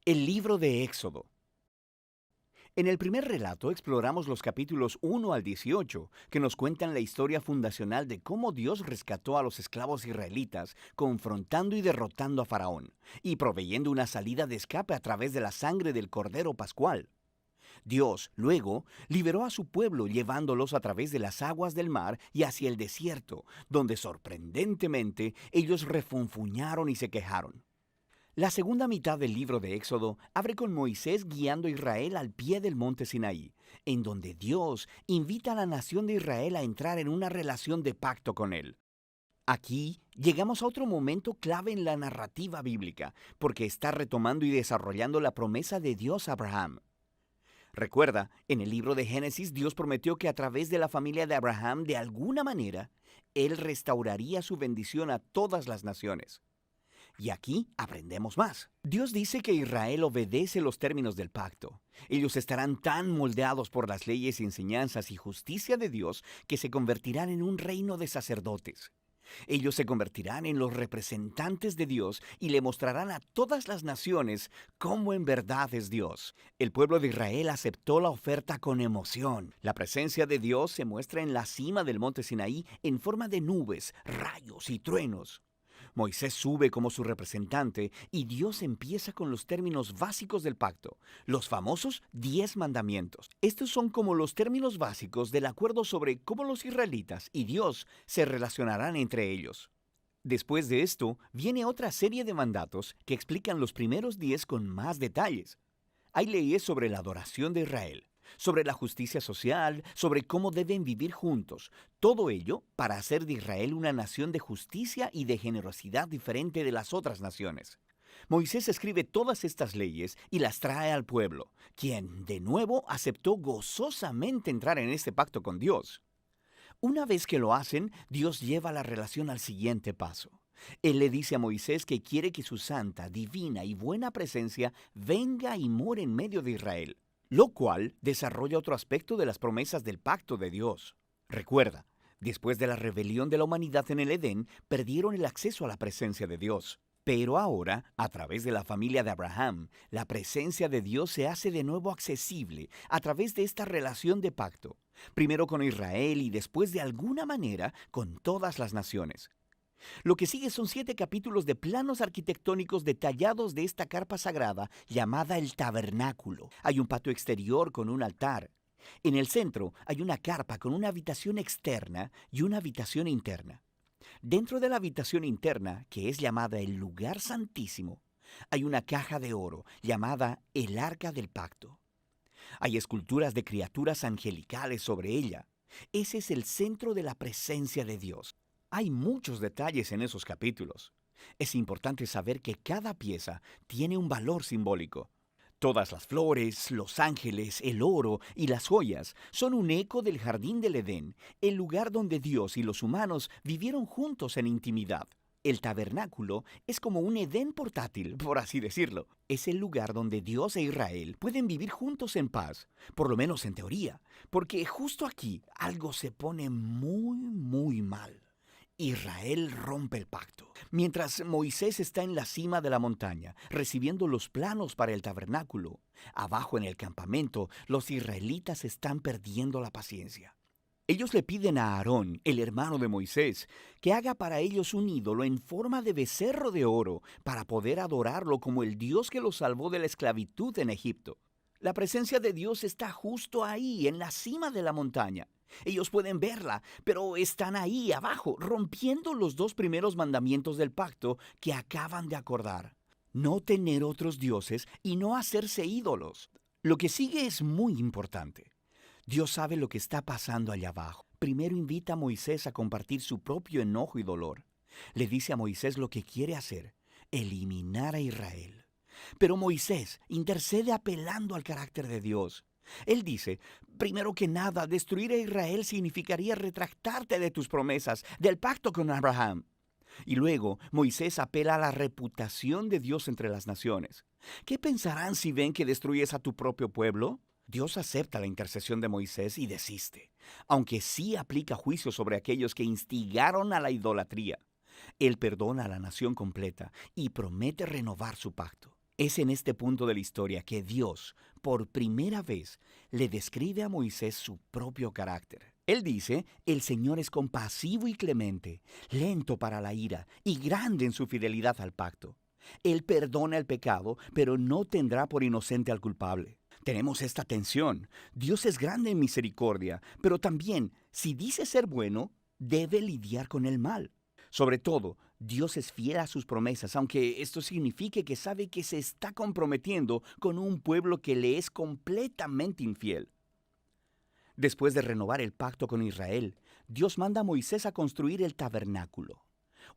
El libro de Éxodo. En el primer relato exploramos los capítulos 1 al 18, que nos cuentan la historia fundacional de cómo Dios rescató a los esclavos israelitas, confrontando y derrotando a Faraón, y proveyendo una salida de escape a través de la sangre del Cordero Pascual. Dios, luego, liberó a su pueblo llevándolos a través de las aguas del mar y hacia el desierto, donde sorprendentemente ellos refunfuñaron y se quejaron. La segunda mitad del libro de Éxodo abre con Moisés guiando a Israel al pie del monte Sinaí, en donde Dios invita a la nación de Israel a entrar en una relación de pacto con él. Aquí llegamos a otro momento clave en la narrativa bíblica, porque está retomando y desarrollando la promesa de Dios a Abraham. Recuerda, en el libro de Génesis Dios prometió que a través de la familia de Abraham, de alguna manera, él restauraría su bendición a todas las naciones. Y aquí aprendemos más. Dios dice que Israel obedece los términos del pacto. Ellos estarán tan moldeados por las leyes, enseñanzas y justicia de Dios que se convertirán en un reino de sacerdotes. Ellos se convertirán en los representantes de Dios y le mostrarán a todas las naciones cómo en verdad es Dios. El pueblo de Israel aceptó la oferta con emoción. La presencia de Dios se muestra en la cima del monte Sinaí en forma de nubes, rayos y truenos. Moisés sube como su representante y Dios empieza con los términos básicos del pacto, los famosos 10 mandamientos. Estos son como los términos básicos del acuerdo sobre cómo los israelitas y Dios se relacionarán entre ellos. Después de esto, viene otra serie de mandatos que explican los primeros 10 con más detalles. Hay leyes sobre la adoración de Israel, sobre la justicia social, sobre cómo deben vivir juntos. Todo ello para hacer de Israel una nación de justicia y de generosidad diferente de las otras naciones. Moisés escribe todas estas leyes y las trae al pueblo, quien, de nuevo, aceptó gozosamente entrar en este pacto con Dios. Una vez que lo hacen, Dios lleva la relación al siguiente paso. Él le dice a Moisés que quiere que su santa, divina y buena presencia venga y more en medio de Israel, lo cual desarrolla otro aspecto de las promesas del pacto de Dios. Recuerda, después de la rebelión de la humanidad en el Edén, perdieron el acceso a la presencia de Dios. Pero ahora, a través de la familia de Abraham, la presencia de Dios se hace de nuevo accesible a través de esta relación de pacto, primero con Israel y después de alguna manera con todas las naciones. Lo que sigue son 7 capítulos de planos arquitectónicos detallados de esta carpa sagrada llamada el tabernáculo. Hay un patio exterior con un altar. En el centro hay una carpa con una habitación externa y una habitación interna. Dentro de la habitación interna, que es llamada el lugar santísimo, hay una caja de oro llamada el arca del pacto. Hay esculturas de criaturas angelicales sobre ella. Ese es el centro de la presencia de Dios. Hay muchos detalles en esos capítulos. Es importante saber que cada pieza tiene un valor simbólico. Todas las flores, los ángeles, el oro y las joyas son un eco del jardín del Edén, el lugar donde Dios y los humanos vivieron juntos en intimidad. El tabernáculo es como un Edén portátil, por así decirlo. Es el lugar donde Dios e Israel pueden vivir juntos en paz, por lo menos en teoría, porque justo aquí algo se pone muy mal. Israel rompe el pacto. Mientras Moisés está en la cima de la montaña, recibiendo los planos para el tabernáculo, abajo en el campamento, los israelitas están perdiendo la paciencia. Ellos le piden a Aarón, el hermano de Moisés, que haga para ellos un ídolo en forma de becerro de oro para poder adorarlo como el Dios que los salvó de la esclavitud en Egipto. La presencia de Dios está justo ahí, en la cima de la montaña. Ellos pueden verla, pero están ahí abajo, rompiendo los 2 primeros mandamientos del pacto que acaban de acordar. No tener otros dioses y no hacerse ídolos. Lo que sigue es muy importante. Dios sabe lo que está pasando allá abajo. Primero invita a Moisés a compartir su propio enojo y dolor. Le dice a Moisés lo que quiere hacer: eliminar a Israel. Pero Moisés intercede apelando al carácter de Dios. Él dice, primero que nada, destruir a Israel significaría retractarte de tus promesas, del pacto con Abraham. Y luego Moisés apela a la reputación de Dios entre las naciones. ¿Qué pensarán si ven que destruyes a tu propio pueblo? Dios acepta la intercesión de Moisés y desiste, aunque sí aplica juicio sobre aquellos que instigaron a la idolatría. Él perdona a la nación completa y promete renovar su pacto. Es en este punto de la historia que Dios, por primera vez, le describe a Moisés su propio carácter. Él dice, el Señor es compasivo y clemente, lento para la ira y grande en su fidelidad al pacto. Él perdona el pecado, pero no tendrá por inocente al culpable. Tenemos esta tensión. Dios es grande en misericordia, pero también, si dice ser bueno, debe lidiar con el mal. Sobre todo, Dios es fiel a sus promesas, aunque esto signifique que sabe que se está comprometiendo con un pueblo que le es completamente infiel. Después de renovar el pacto con Israel, Dios manda a Moisés a construir el tabernáculo.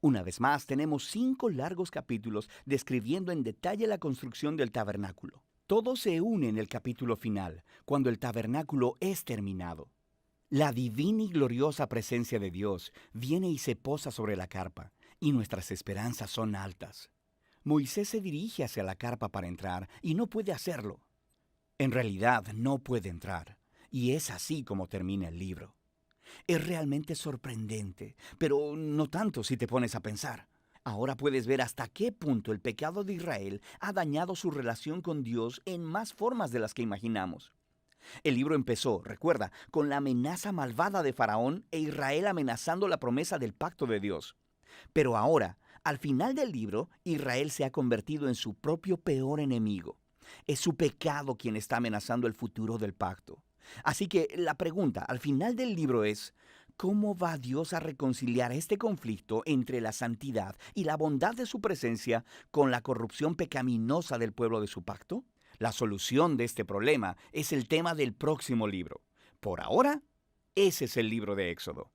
Una vez más, tenemos 5 largos capítulos describiendo en detalle la construcción del tabernáculo. Todo se une en el capítulo final, cuando el tabernáculo es terminado. La divina y gloriosa presencia de Dios viene y se posa sobre la carpa, y nuestras esperanzas son altas. Moisés se dirige hacia la carpa para entrar y no puede hacerlo. En realidad no puede entrar, y es así como termina el libro. Es realmente sorprendente, pero no tanto si te pones a pensar. Ahora puedes ver hasta qué punto el pecado de Israel ha dañado su relación con Dios en más formas de las que imaginamos. El libro empezó, recuerda, con la amenaza malvada de Faraón e Israel amenazando la promesa del pacto de Dios. Pero ahora, al final del libro, Israel se ha convertido en su propio peor enemigo. Es su pecado quien está amenazando el futuro del pacto. Así que la pregunta al final del libro es, ¿cómo va Dios a reconciliar este conflicto entre la santidad y la bondad de su presencia con la corrupción pecaminosa del pueblo de su pacto? La solución de este problema es el tema del próximo libro. Por ahora, ese es el libro de Éxodo.